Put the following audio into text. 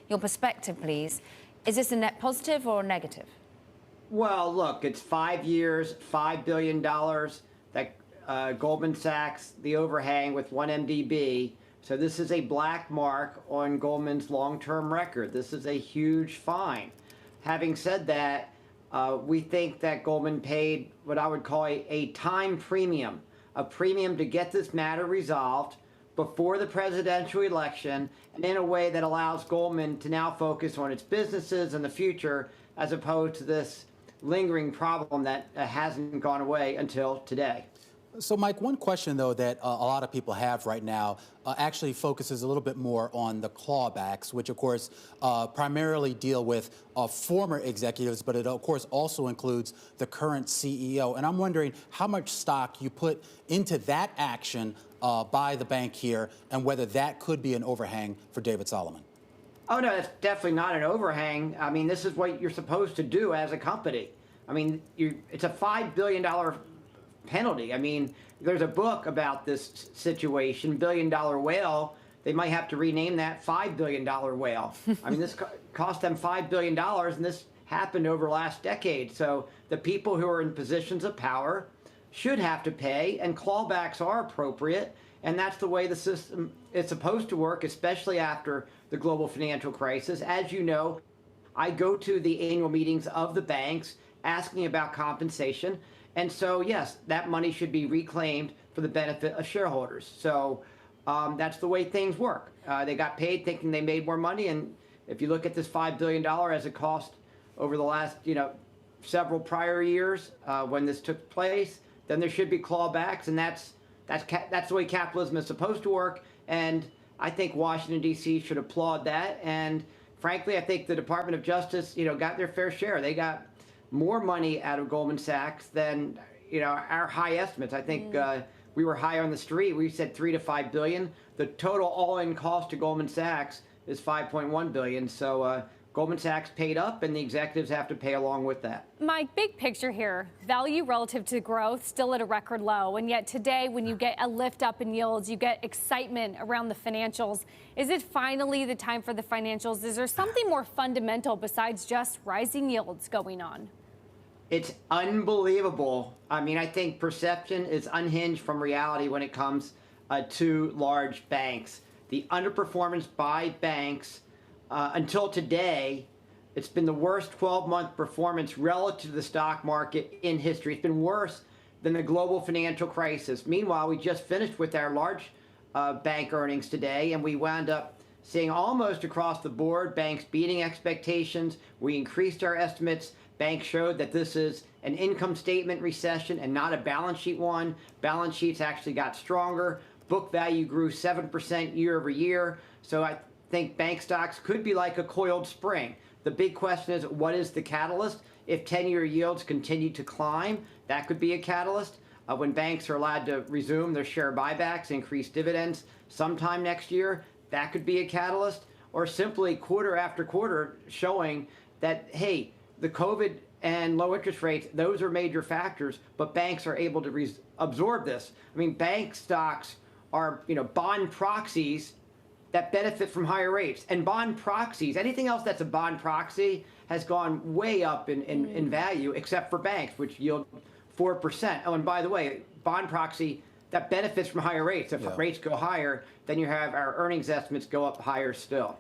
your perspective, please. Is this a net positive or negative? Well, look, it's 5 years, $5 billion that Goldman Sachs, the overhang with 1MDB. So this is a black mark on Goldman's long-term record. This is a huge fine. Having said that, we think that Goldman paid what I would call a time premium, a premium to get this matter resolved before the presidential election and in a way that allows Goldman to now focus on its businesses and the future as opposed to this lingering problem that hasn't gone away until today. So, Mike, one question, though, that a lot of people have right now actually focuses a little bit more on the clawbacks, which, of course, primarily deal with former executives, but it, of course, also includes the current CEO. And I'm wondering how much stock you put into that action by the bank here and whether that could be an overhang for David Solomon. Oh, no, that's definitely not an overhang. I mean, this is what you're supposed to do as a company. I mean, it's a $5 billion penalty. I mean, there's a book about this situation, Billion Dollar Whale. They might have to rename that $5 billion whale. I mean, this cost them $5 billion, and this happened over the last decade. So the people who are in positions of power should have to pay, and clawbacks are appropriate. And that's the way the system is supposed to work, especially after the global financial crisis. As you know, I go to the annual meetings of the banks asking about compensation. And so, yes, that money should be reclaimed for the benefit of shareholders. So that's the way things work. They got paid thinking they made more money. And if you look at this $5 billion as a cost over the last, several prior years when this took place, then there should be clawbacks. And that's the way capitalism is supposed to work. And I think Washington, D.C. should applaud that. And frankly, I think the Department of Justice, got their fair share. They got more money out of Goldman Sachs than, our high estimates. I think we were high on the street. We said $3 to $5 billion. The total all-in cost to Goldman Sachs is $5.1 billion. So Goldman Sachs paid up, and the executives have to pay along with that. Mike, big picture here. Value relative to growth still at a record low. And yet today, when you get a lift up in yields, you get excitement around the financials. Is it finally the time for the financials? Is there something more fundamental besides just rising yields going on? It's unbelievable. I mean, I think perception is unhinged from reality when it comes to large banks. The underperformance by banks until today, it's been the worst 12-month performance relative to the stock market in history. It's been worse than the global financial crisis. Meanwhile, we just finished with our large bank earnings today, and we wound up seeing almost across the board banks beating expectations. We increased our estimates. Banks showed that this is an income statement recession and not a balance sheet one. Balance sheets actually got stronger. Book value grew 7% year over year. So I think bank stocks could be like a coiled spring. The big question is, what is the catalyst? If 10-year yields continue to climb, that could be a catalyst. When banks are allowed to resume their share buybacks, increase dividends sometime next year, that could be a catalyst. Or simply quarter after quarter showing that, hey, the COVID and low interest rates, those are major factors, but banks are able to absorb this. I mean, bank stocks are, bond proxies that benefit from higher rates. And bond proxies, anything else that's a bond proxy has gone way up in value, except for banks, which yield 4%. Oh, and by the way, bond proxy that benefits from higher rates. If rates go higher, then you have our earnings estimates go up higher still.